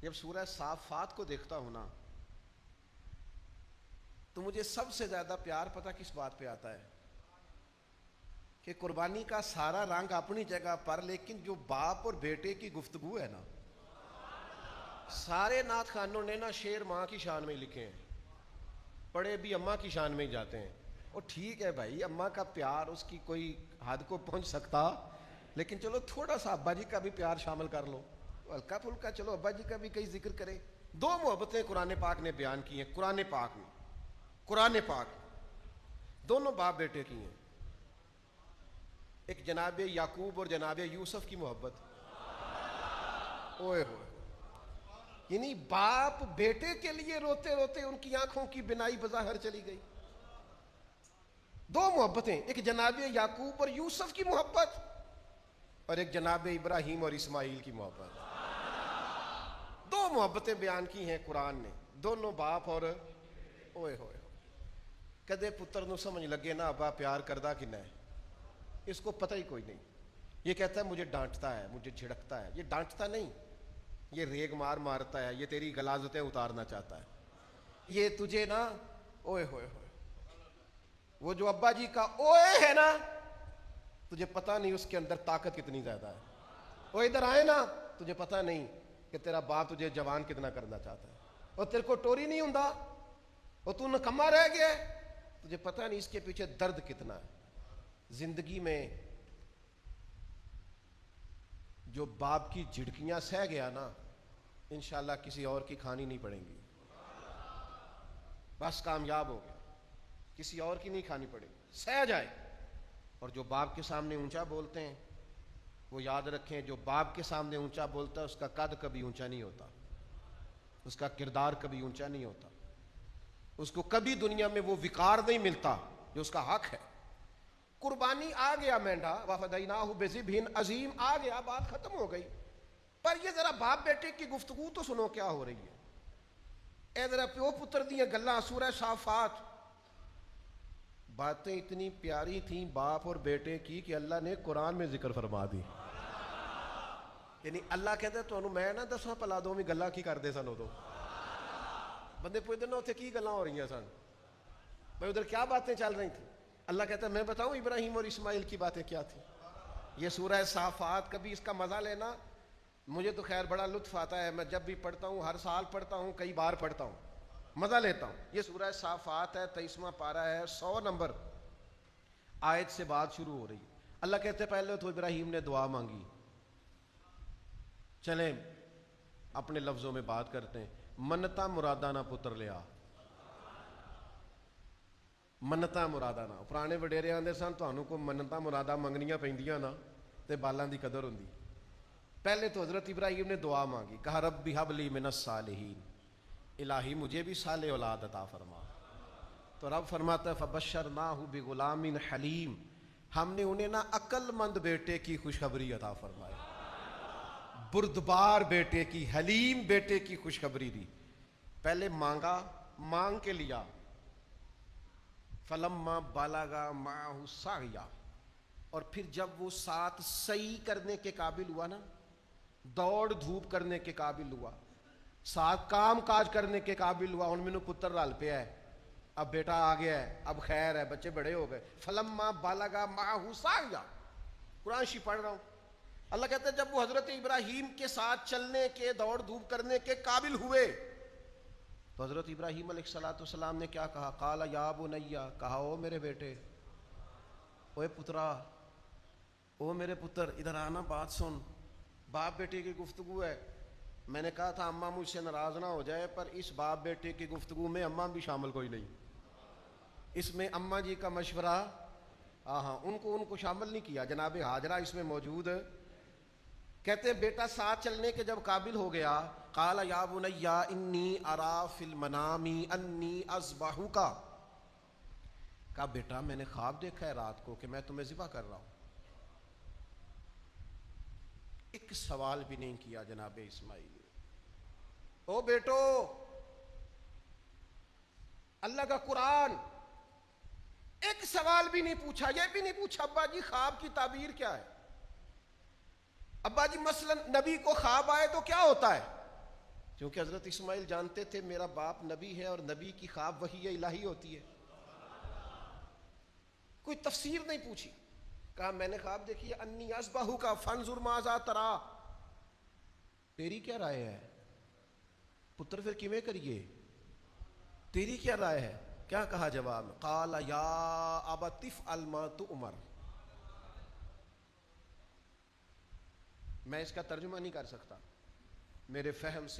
جب سورہ صافات کو دیکھتا ہوں نا تو مجھے سب سے زیادہ پیار پتہ کس بات پہ آتا ہے کہ قربانی کا سارا رنگ اپنی جگہ پر، لیکن جو باپ اور بیٹے کی گفتگو ہے نا، سارے نعت خانوں نے نا شعر ماں کی شان میں لکھے ہیں، پڑھے بھی اماں کی شان میں ہی جاتے ہیں۔ اور ٹھیک ہے بھائی، اماں کا پیار اس کی کوئی حد کو پہنچ سکتا، لیکن چلو تھوڑا سا ابا جی کا بھی پیار شامل کر لو، ہلکا پھلکا چلو ابا جی کا بھی کئی ذکر کرے۔ دو محبتیں قرآن پاک نے بیان کی ہیں، قرآن پاک دونوں باپ بیٹے کی ہیں، ایک جناب یعقوب اور جناب یوسف کی محبت، اوئے ہوئے، یعنی باپ بیٹے کے لیے روتے روتے ان کی آنکھوں کی بینائی بظاہر چلی گئی۔ دو محبتیں، ایک جناب یعقوب اور یوسف کی محبت، اور ایک جناب ابراہیم اور اسماعیل کی محبت۔ دو محبتیں بیان کی ہیں قرآن نے، دونوں باپ اور اوئے ہوئے۔ کدے پتر نو سمجھ لگے نا ابا پیار کردہ کنا ہے، اس کو پتہ ہی کوئی نہیں۔ یہ کہتا ہے مجھے ڈانٹتا ہے، مجھے جھڑکتا ہے۔ یہ ڈانٹتا نہیں، یہ ریگ مارتا ہے، یہ تیری غلاظتیں اتارنا چاہتا ہے۔ یہ تجھے نا اوئے ہوئے ہوئے، وہ جو ابا جی کا اوئے ہے نا، تجھے پتہ نہیں اس کے اندر طاقت کتنی زیادہ ہے۔ وہ ادھر آئے نا، تجھے پتہ نہیں کہ تیرا باپ تجھے جوان کتنا کرنا چاہتا ہے، اور تیرے کو ٹوری نہیں ہوندا، اور تو نکما رہ گیا، تجھے پتہ نہیں اس کے پیچھے درد کتنا ہے۔ زندگی میں جو باپ کی جھڑکیاں سہ گیا نا، انشاءاللہ کسی اور کی کھانی نہیں پڑیں گی، بس کامیاب ہو گیا، کسی اور کی نہیں کھانی پڑے گی، سہ جائے۔ اور جو باپ کے سامنے اونچا بولتے ہیں وہ یاد رکھیں، جو باپ کے سامنے اونچا بولتا ہے اس کا قد کبھی اونچا نہیں ہوتا، اس کا کردار کبھی اونچا نہیں ہوتا، اس کو کبھی دنیا میں وہ وقار نہیں ملتا جو اس کا حق ہے۔ قربانی آ گیا مینڈا، وَفَدَيْنَاهُ بِذِبْحٍ عظیم آ گیا، بات ختم ہو گئی۔ پر یہ ذرا باپ بیٹے کی گفتگو تو سنو کیا ہو رہی ہے۔ اے ذرا پیو پتر دیاں گلاں، سورہ صافات، باتیں اتنی پیاری تھیں باپ اور بیٹے کی کہ اللہ نے قرآن میں ذکر فرما دی۔ یعنی اللہ کہتا ہے تو میں نہ دساں پلا دو میں گلاں کی کر دے سن ادو، بندے پوچھتے نا اتنے کی گلاں ہو رہی ہیں سن، بھائی ادھر کیا باتیں چل رہی تھیں؟ اللہ کہتا ہے میں بتاؤں ابراہیم اور اسماعیل کی باتیں کیا تھی۔ یہ سورہ صافات، کبھی اس کا مزہ لینا، مجھے تو خیر بڑا لطف آتا ہے، میں جب بھی پڑھتا ہوں، ہر سال پڑھتا ہوں، کئی بار پڑھتا ہوں، مزہ لیتا ہوں۔ یہ سورہ صافات ہے، 23واں پارہ ہے، 100 نمبر آیت سے بات شروع ہو رہی ہے۔ اللہ کہتے ہیں پہلے تو ابراہیم نے دعا مانگی، چلیں اپنے لفظوں میں بات کرتے ہیں، منتا مرادانہ پتر لیا، منتا مرادانہ۔ پرانے وڈیرے آندے سن تانوں کو منتا مرادہ منگنیاں پیندیاں نا تے بالاں دی قدر ہوندی۔ پہلے تو حضرت ابراہیم نے دعا مانگی، کہا رب ہب لی من الصالحین، الہی مجھے بھی صالح اولاد عطا فرما۔ تو رب فرماتا ہے فبشرناہ بغلام حلیم، ہم نے انہیں نا عقل مند بیٹے کی خوشخبری عطا فرمائی، بردبار بیٹے کی، حلیم بیٹے کی خوشخبری دی۔ پہلے مانگا، مانگ کے لیا، فلما بلغ معہ السعی، اور پھر جب وہ ساتھ سعی کرنے کے قابل ہوا نا، دوڑ دھوپ کرنے کے قابل ہوا، ساتھ کام کاج کرنے کے قابل ہوا، ان مینوں پتر رل پیا ہے، اب بیٹا آ گیا ہے، اب خیر ہے، بچے بڑے ہو گئے۔ فلما بلغ معہ السعی، قرآن شریف پڑھ رہا ہوں، اللہ کہتا ہے جب وہ حضرت ابراہیم کے ساتھ چلنے کے، دوڑ دھوپ کرنے کے قابل ہوئے تو حضرت ابراہیم علیہ السلام نے کیا کہا؟ قال یا بنی، کہا او میرے بیٹے، اوے پترا، او میرے پتر، ادھر آنا، بات سن۔ باپ بیٹے کی گفتگو ہے، میں نے کہا تھا اماں مجھ سے ناراض نہ ہو جائے، پر اس باپ بیٹے کی گفتگو میں اماں بھی شامل کوئی نہیں، اس میں اماں جی کا مشورہ، ان کو شامل نہیں کیا۔ جناب ہاجرہ اس میں موجود، کہتے ہیں بیٹا ساتھ چلنے کے جب قابل ہو گیا، قال یا بنی انی ارا فی المنام انی اذبحک، کہا بیٹا میں نے خواب دیکھا ہے رات کو کہ میں تمہیں ذبح کر رہا ہوں۔ ایک سوال بھی نہیں کیا جناب اسماعیل، او بیٹو، اللہ کا قرآن، ایک سوال بھی نہیں پوچھا، یہ بھی نہیں پوچھا ابا جی خواب کی تعبیر کیا ہے؟ ابا جی مثلا نبی کو خواب آئے تو کیا ہوتا ہے؟ کیونکہ حضرت اسماعیل جانتے تھے میرا باپ نبی ہے اور نبی کی خواب وحی الہی ہوتی ہے. کوئی تفسیر نہیں پوچھی. کہا میں نے خواب دیکھی ہے انی اذبحک فانظر ماذا تری. تیری کیا رائے ہے پتر، پھر کیویں کریے، تیری کیا رائے ہے؟ کیا کہا جواب میں؟ قال یا ابت افعل ما تؤمر. میں اس کا ترجمہ نہیں کر سکتا، میرے فہم سے